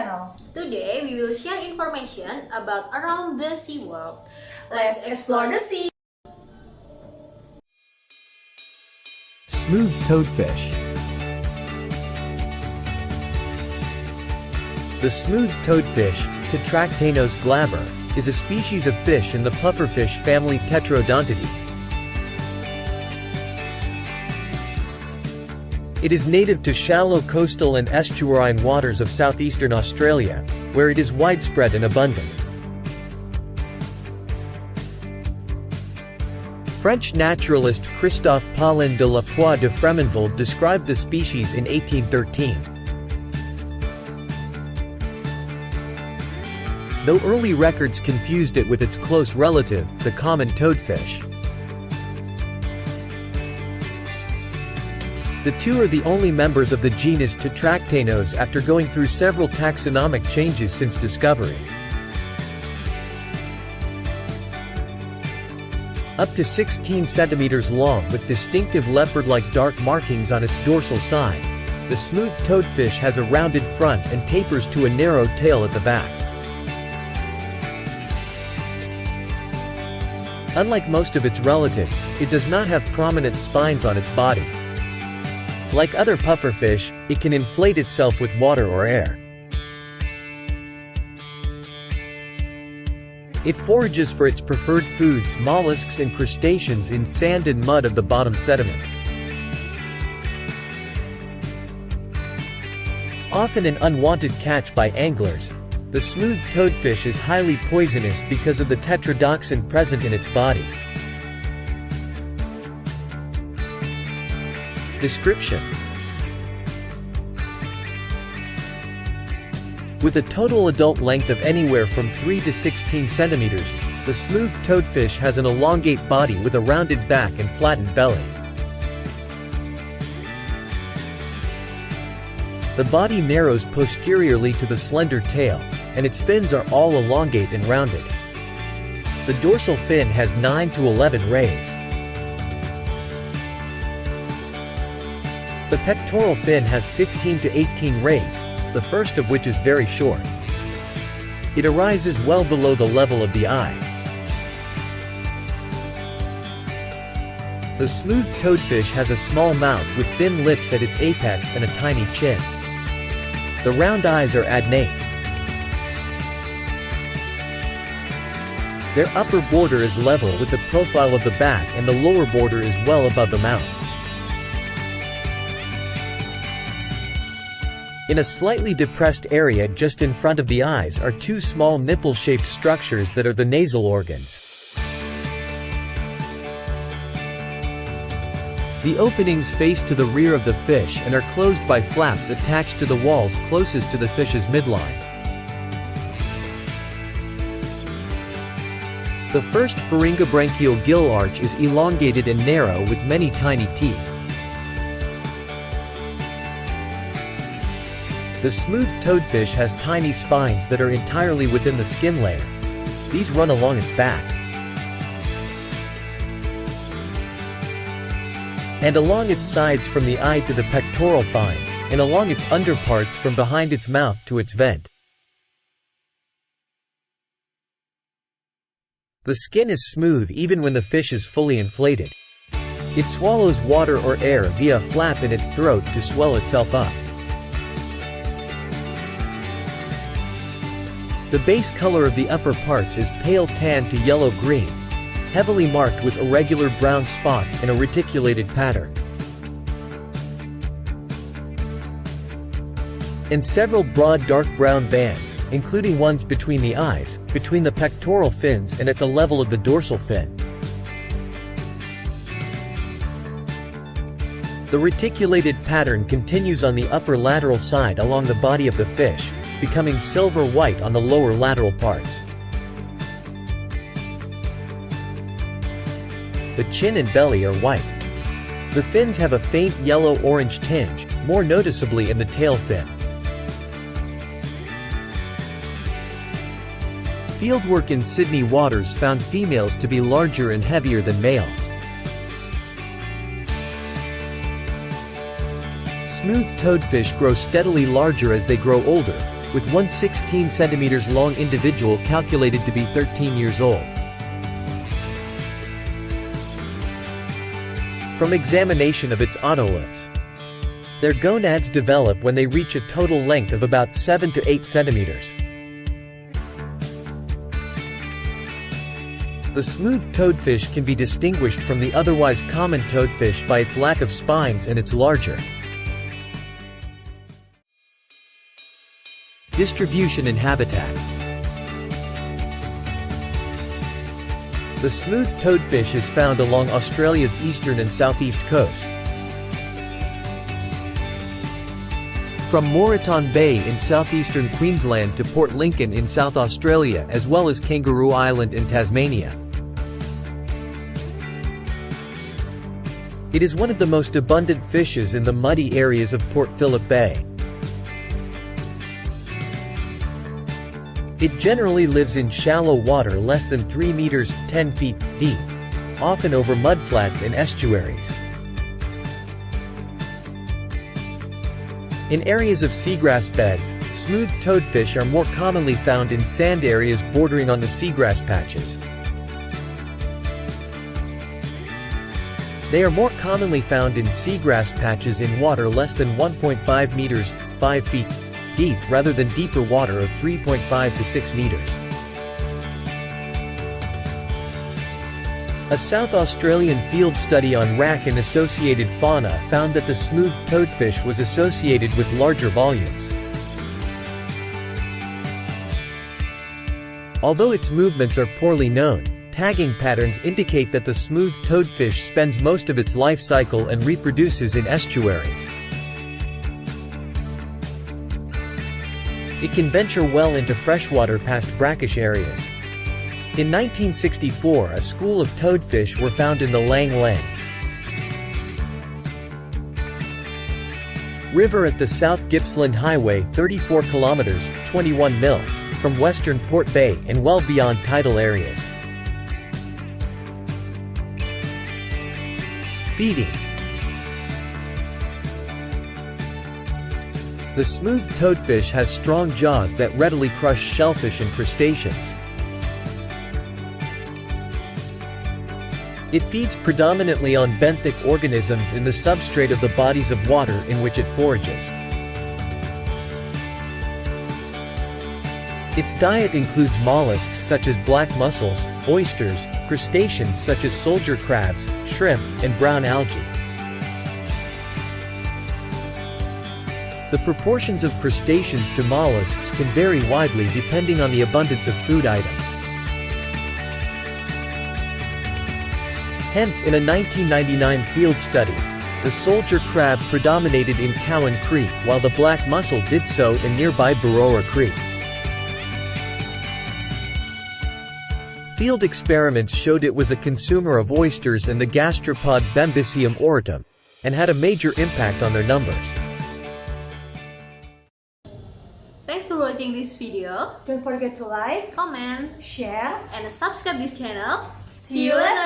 channel. Today we will share information about around the sea world. Let's explore the sea! Smooth toadfish. The smooth toadfish, Tetractanos glaber, is a species of fish in the pufferfish family Tetraodontidae. It is native to shallow coastal and estuarine waters of southeastern Australia, where it is widespread and abundant. French naturalist Christophe Paulin de la Poix de Fremonville described the species in 1813. Though early records confused it with its close relative, the common toadfish. The two are the only members of the genus Tetractanos after going through several taxonomic changes since discovery. Up to 16 centimeters long with distinctive leopard-like dark markings on its dorsal side, the smooth toadfish has a rounded front and tapers to a narrow tail at the back. Unlike most of its relatives, it does not have prominent spines on its body. Like other pufferfish, it can inflate itself with water or air. It forages for its preferred foods, mollusks and crustaceans in sand and mud of the bottom sediment. Often an unwanted catch by anglers, the smooth toadfish is highly poisonous because of the tetrodotoxin present in its body. Description: with a total adult length of anywhere from 3 to 16 centimeters, the smooth toadfish has an elongate body with a rounded back and flattened belly. The body narrows posteriorly to the slender tail, and its fins are all elongate and rounded. The dorsal fin has 9 to 11 rays. The pectoral fin has 15 to 18 rays, the first of which is very short. It arises well below the level of the eye. The smooth toadfish has a small mouth with thin lips at its apex and a tiny chin. The round eyes are adnate. Their upper border is level with the profile of the back and the lower border is well above the mouth. In a slightly depressed area just in front of the eyes are two small nipple-shaped structures that are the nasal organs. The openings face to the rear of the fish and are closed by flaps attached to the walls closest to the fish's midline. The first pharyngobranchial gill arch is elongated and narrow with many tiny teeth. The smooth toadfish has tiny spines that are entirely within the skin layer. These run along its back and along its sides from the eye to the pectoral fin, and along its underparts from behind its mouth to its vent. The skin is smooth even when the fish is fully inflated. It swallows water or air via a flap in its throat to swell itself up. The base color of the upper parts is pale tan to yellow-green, heavily marked with irregular brown spots in a reticulated pattern, and several broad dark brown bands, including ones between the eyes, between the pectoral fins and at the level of the dorsal fin. The reticulated pattern continues on the upper lateral side along the body of the fish, becoming silver-white on the lower lateral parts. The chin and belly are white. The fins have a faint yellow-orange tinge, more noticeably in the tail fin. Fieldwork in Sydney waters found females to be larger and heavier than males. Smooth toadfish grow steadily larger as they grow older, with one 16 centimeters long individual calculated to be 13 years old. From examination of its otoliths, their gonads develop when they reach a total length of about 7 to 8 centimeters. The smooth toadfish can be distinguished from the otherwise common toadfish by its lack of spines and its larger distribution and habitat. The smooth toadfish is found along Australia's eastern and southeast coast, from Moreton Bay in southeastern Queensland to Port Lincoln in South Australia, as well as Kangaroo Island in Tasmania. It is one of the most abundant fishes in the muddy areas of Port Phillip Bay. It generally lives in shallow water less than 3 meters (10 feet) deep, often over mudflats and estuaries. In areas of seagrass beds, smooth toadfish are more commonly found in sand areas bordering on the seagrass patches. They are more commonly found in seagrass patches in water less than 1.5 meters (5 feet) deep rather than deeper water of 3.5 to 6 meters. A South Australian field study on rack and associated fauna found that the smooth toadfish was associated with larger volumes. Although its movements are poorly known, tagging patterns indicate that the smooth toadfish spends most of its life cycle and reproduces in estuaries. It can venture well into freshwater past brackish areas. In 1964, a school of toadfish were found in the Lang Lang River at the South Gippsland Highway, 34 kilometers (21 mil) from western Port Bay and well beyond tidal areas. Feeding. The smooth toadfish has strong jaws that readily crush shellfish and crustaceans. It feeds predominantly on benthic organisms in the substrate of the bodies of water in which it forages. Its diet includes mollusks such as black mussels, oysters, crustaceans such as soldier crabs, shrimp, and brown algae. The proportions of crustaceans to mollusks can vary widely depending on the abundance of food items. Hence, in a 1999 field study, the soldier crab predominated in Cowan Creek while the black mussel did so in nearby Barora Creek. Field experiments showed it was a consumer of oysters and the gastropod Bembicium auratum, and had a major impact on their numbers. Thanks for watching this video. Don't forget to like, Comment, share, and subscribe this channel. see you later.